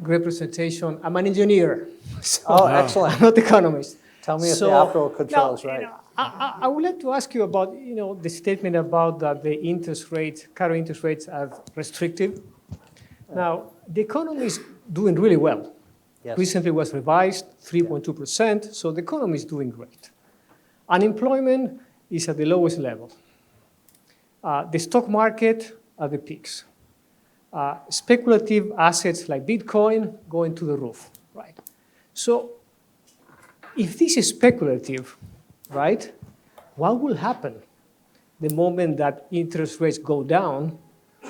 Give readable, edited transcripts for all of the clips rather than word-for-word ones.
Great presentation. I'm an engineer, so Oh, excellent. I'm not an economist. Tell me if So, the optical control now, is right. I would like to ask you about the statement about that the interest rates, current interest rates are restrictive. Now, the economy is doing really well. Yes. Recently was revised 3.2%, so the economy is doing great. Unemployment is at the lowest level. The stock market at the peaks. Speculative assets like Bitcoin going to the roof, right? So if this is speculative, right, what will happen the moment that interest rates go down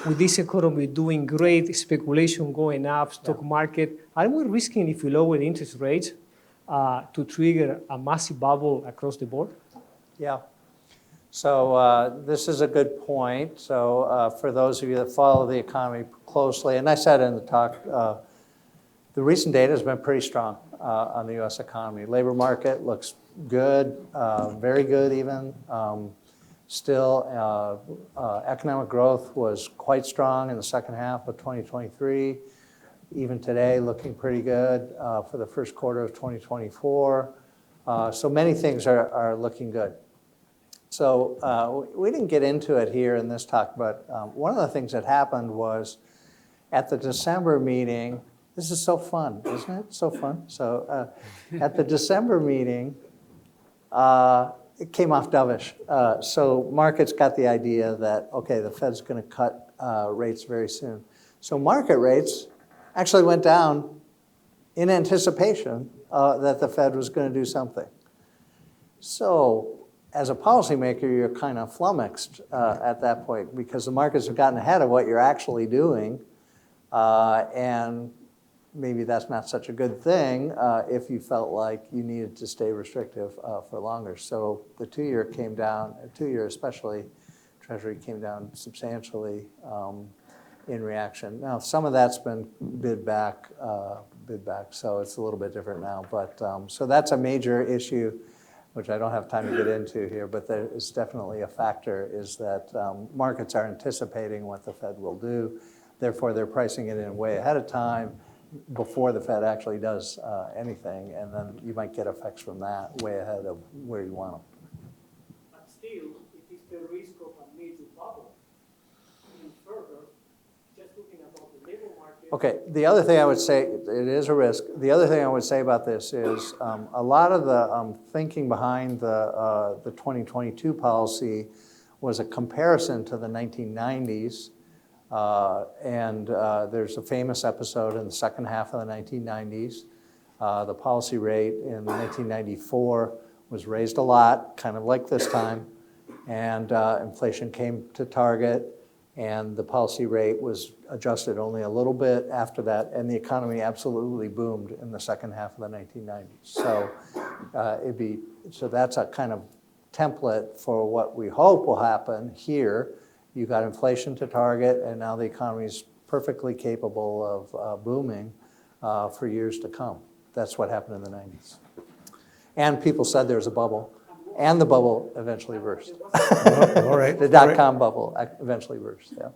with this economy doing great, speculation going up, stock market? Are we risking, if we lower the interest rates, to trigger a massive bubble across the board? Yeah. So this is a good point. So for those of you that follow the economy closely, and I said in the talk, the recent data has been pretty strong on the U.S. economy. Labor market looks good, very good even. Still, economic growth was quite strong in the second half of 2023. Even today, looking pretty good for the first quarter of 2024. So many things are looking good. So we didn't get into it here in this talk, but one of the things that happened was at the December meeting, this is so fun, isn't it? So fun. So at the December meeting, it came off dovish. So markets got the idea that, okay, the Fed's going to cut rates very soon. So market rates actually went down in anticipation that the Fed was going to do something. So as a policymaker, you're kind of flummoxed at that point because the markets have gotten ahead of what you're actually doing. And maybe that's not such a good thing if you felt like you needed to stay restrictive for longer. So the 2-year came down, 2-year especially, Treasury came down substantially in reaction. Now, some of that's been bid back, so it's a little bit different now. But so that's a major issue, which I don't have time to get into here, but there is definitely a factor, is that markets are anticipating what the Fed will do. Therefore, they're pricing it in way ahead of time before the Fed actually does anything, and then you might get effects from that way ahead of where you want them. But still, it is the risk of a major bubble. And further, just looking about the labor market. Okay, the other thing I would say, it is a risk. The other thing I would say about this is a lot of the thinking behind the 2022 policy was a comparison to the 1990s. And there's a famous episode in the second half of the 1990s. The policy rate in 1994 was raised a lot, kind of like this time, and inflation came to target, and the policy rate was adjusted only a little bit after that, and the economy absolutely boomed in the second half of the 1990s. So so that's a kind of template for what we hope will happen here. You got inflation to target, and now the economy is perfectly capable of booming for years to come. That's what happened in the 90s. And people said there was a bubble, and the bubble eventually burst. All right. The dot-com bubble eventually burst, yeah.